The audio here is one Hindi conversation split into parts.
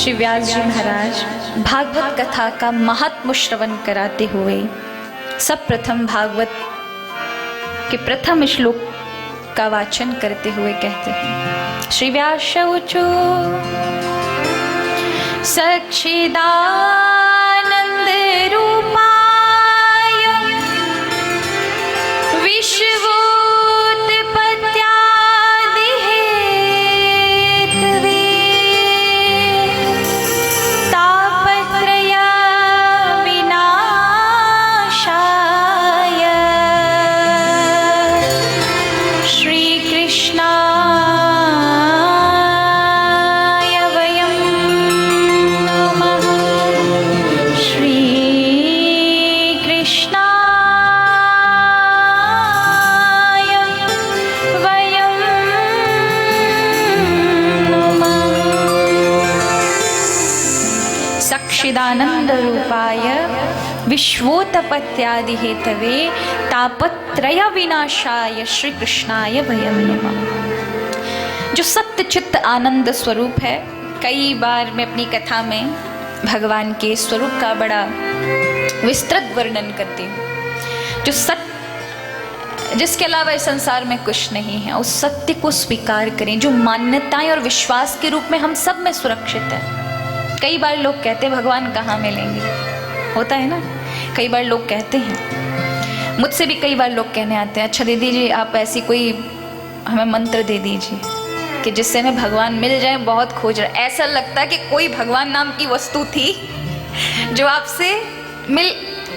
श्री व्यास जी महाराज भागवत कथा का महात्म श्रवण कराते हुए सब प्रथम भागवत के प्रथम श्लोक का वाचन करते हुए कहते हैं, श्री व्यास उचो सच्चिदानंद रूपाय विश्वोत्पत्त्यादि हेतवे तापत्रय विनाशाय श्री कृष्णाय वयं नमः। श्री कृष्णाय वयं नमः। सच्चिदानंद रूपाय विश्वोत्पत्त्यादि हेतवे तापत्रय विनाशाय श्री कृष्णाय वयं नमः। जो सत्य चित्त आनंद स्वरूप है, कई बार मैं अपनी कथा में भगवान के स्वरूप का बड़ा विस्तृत वर्णन करती हूँ। जो सत्य, जिसके अलावा इस संसार में कुछ नहीं है, उस सत्य को स्वीकार करें जो मान्यताएं और विश्वास के रूप में हम सब में सुरक्षित है। कई बार लोग कहते हैं भगवान कहाँ मिलेंगे, होता है ना। कई बार लोग कहते हैं, मुझसे भी कई बार लोग कहने आते हैं, अच्छा दीदी जी आप ऐसी कोई हमें मंत्र दे दीजिए कि जिससे हमें भगवान मिल जाए, बहुत खोज रहा है। ऐसा लगता है कि कोई भगवान नाम की वस्तु थी जो आपसे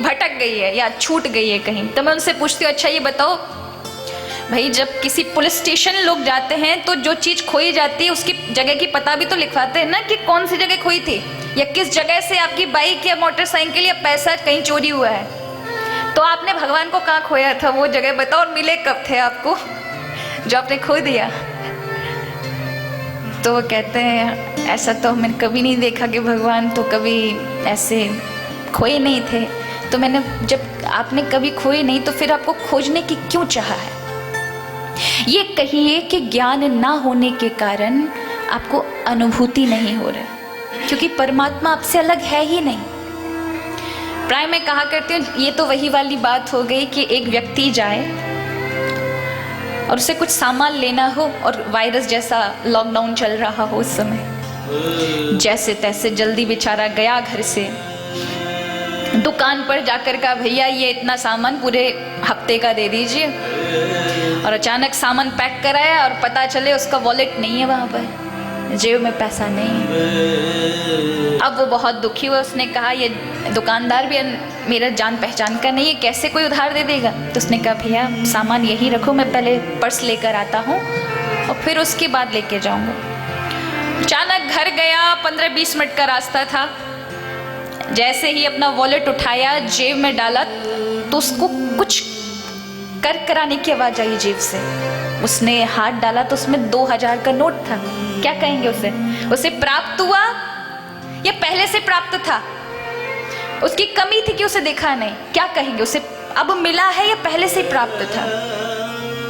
भटक गई है या छूट गई है कहीं। तो मैं उनसे पूछती हूँ, अच्छा ये बताओ भाई, जब किसी पुलिस स्टेशन लोग जाते हैं तो जो चीज़ खोई जाती है उसकी जगह की पता भी तो लिखवाते हैं ना, कि कौन सी जगह खोई थी या किस जगह से आपकी बाइक या मोटरसाइकिल या पैसा कहीं चोरी हुआ है। तो आपने भगवान को कहाँ खोया था, वो जगह बताओ, और मिले कब थे आपको जो आपने खो दिया। तो वो कहते हैं ऐसा तो मैंने कभी नहीं देखा कि भगवान तो कभी ऐसे खोए नहीं थे। तो मैंने, जब आपने कभी खोए नहीं तो फिर आपको खोजने की क्यों चाहा है। ये कहिए कि ज्ञान ना होने के कारण आपको अनुभूति नहीं हो रहा, क्योंकि परमात्मा आपसे अलग है ही नहीं। प्राय मैं कहा करती हूँ, ये तो वही वाली बात हो गई कि एक व्यक्ति जाए और उसे कुछ सामान लेना हो और वायरस जैसा लॉकडाउन चल रहा हो उस समय, जैसे तैसे जल्दी बेचारा गया घर से, दुकान पर जाकर कहा भैया ये इतना सामान पूरे हफ्ते का दे दीजिए, और अचानक सामान पैक कराया और पता चले उसका वॉलेट नहीं है, वहाँ पर जेब में पैसा नहीं है। अब वो बहुत दुखी हुआ, उसने कहा ये दुकानदार भी मेरा जान पहचान का नहीं है, कैसे कोई उधार दे देगा। तो उसने कहा भैया सामान यहीं रखो, मैं पहले पर्स लेकर आता हूँ और फिर उसके बाद लेके जाऊँगा। अचानक घर गया, 15-20 मिनट का रास्ता था। जैसे ही अपना वॉलेट उठाया, जेब में डाला, तो उसको कुछ कराने की आवाज़ आई जेब से। उसने हाथ डाला तो उसमें 2000 का नोट था। क्या कहेंगे उसे? उसे प्राप्त हुआ या पहले से प्राप्त था? उसकी कमी थी कि उसे देखा नहीं। क्या कहेंगे उसे? अब मिला है या पहले से प्राप्त था?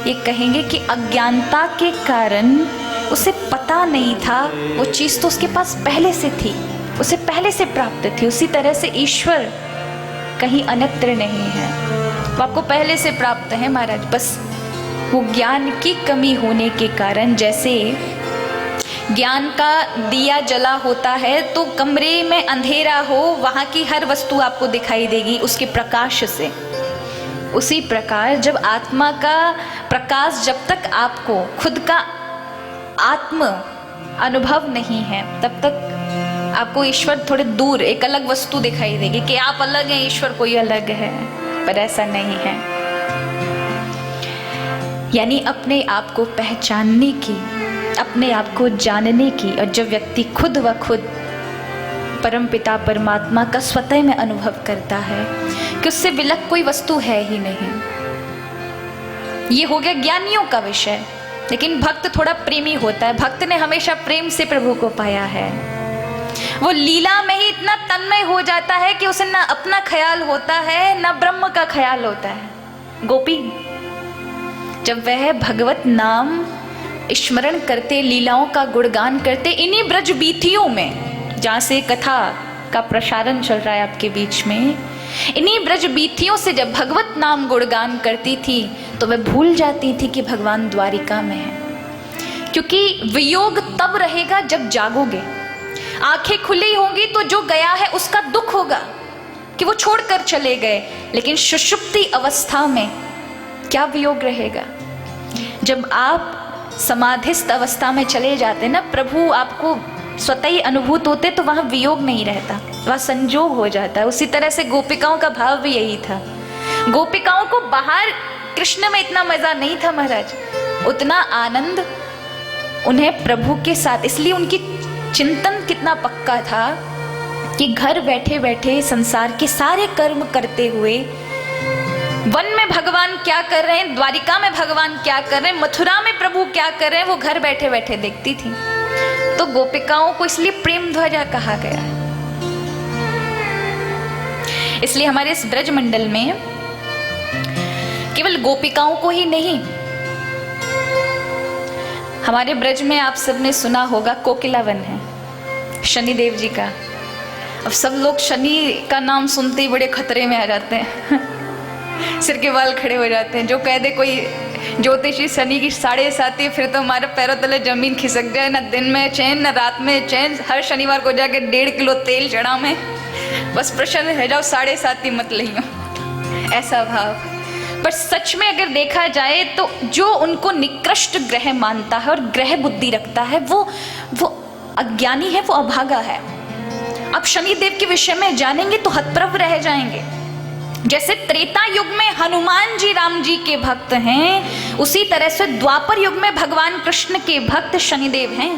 ये कहेंगे कि अज्ञानता के कारण उसे पता नहीं था, वो चीज़ तो उसके पास पहले से थी, उसे पहले से प्राप्त थी। उसी तरह से ईश्वर कहीं अन्यत्र नहीं है, वो आपको पहले से प्राप्त है महाराज। बस वो ज्ञान की कमी होने के कारण, जैसे ज्ञान का दिया जला होता है तो कमरे में अंधेरा हो, वहाँ की हर वस्तु आपको दिखाई देगी उसके प्रकाश से। उसी प्रकार जब आत्मा का प्रकाश, जब तक आपको खुद का आत्म अनुभव नहीं है, तब तक आपको ईश्वर थोड़े दूर एक अलग वस्तु दिखाई देगी कि आप अलग हैं, ईश्वर कोई अलग है, पर ऐसा नहीं है। यानी अपने आप को पहचानने की, अपने आप को जानने की, और जब व्यक्ति खुद व खुद परमपिता परमात्मा का स्वतः में अनुभव करता है कि उससे विलग कोई वस्तु है ही नहीं। ये हो गया ज्ञानियों का विषय। लेकिन भक्त थोड़ा प्रेमी होता है, भक्त ने हमेशा प्रेम से प्रभु को पाया है। वो लीला में ही इतना तन्मय हो जाता है कि उसे ना अपना ख्याल होता है ना ब्रह्म का ख्याल होता है। गोपी जब वह भगवत नाम स्मरण करते, लीलाओं का गुणगान करते, इन्हीं ब्रज बीथियों में जहाँ से कथा का प्रसारण चल रहा है आपके बीच में, इन्हीं ब्रज बीथियों से जब भगवत नाम गुणगान करती थी तो वह भूल जाती थी कि भगवान द्वारिका में है। क्योंकि वियोग तब रहेगा जब जागोगे, आंखें खुली होंगी तो जो गया है उसका दुख होगा कि वो छोड़कर चले गए, लेकिन सुषुप्ति अवस्था में क्या वियोग रहेगा। जब आप समाधिस्थ अवस्था में चले जाते ना, प्रभु आपको स्वतः ही अनुभूत होते, तो वहाँ वियोग नहीं रहता, वहाँ संजोग हो जाता है। उसी तरह से गोपिकाओं का भाव भी यही था। गोपिकाओं को बाहर कृष्ण में इतना मजा नहीं था महाराज, उतना आनंद उन्हें प्रभु के साथ, इसलिए उनकी चिंतन कितना पक्का था कि घर बैठे बैठे संसार के सारे कर्म करते हुए, वन में भगवान क्या कर रहे हैं, द्वारिका में भगवान क्या कर रहे हैं, मथुरा में प्रभु क्या कर रहे हैं, वो घर बैठे बैठे देखती थी। तो गोपिकाओं को इसलिए प्रेम ध्वजा कहा गया है। इसलिए हमारे इस ब्रज मंडल में केवल गोपिकाओं को ही नहीं, हमारे ब्रज में आप सबने सुना होगा कोकिला वन है शनिदेव जी का। अब सब लोग शनि का नाम सुनते ही बड़े खतरे में आ जाते हैं, सिर के बाल खड़े हो जाते हैं। जो कह दे कोई ज्योतिषी शनि की 7.5 फिर तो हमारे पैरों तले जमीन खिसक जाए, ना दिन में चैन ना रात में चैन। हर शनिवार को जाके 1.5 किलो तेल चढ़ा में, बस प्रसन्न रह जाओ, 7.5 मत लियो, ऐसा भाव। पर सच में अगर देखा जाए तो जो उनको निकृष्ट ग्रह मानता है और ग्रह बुद्धि रखता है, वो अज्ञानी है, वो अभागा है। आप शनिदेव के विषय में जानेंगे तो हतप्रभ रह जाएंगे। जैसे त्रेता युग में हनुमान जी राम जी के भक्त हैं, उसी तरह से द्वापर युग में भगवान कृष्ण के भक्त शनिदेव हैं।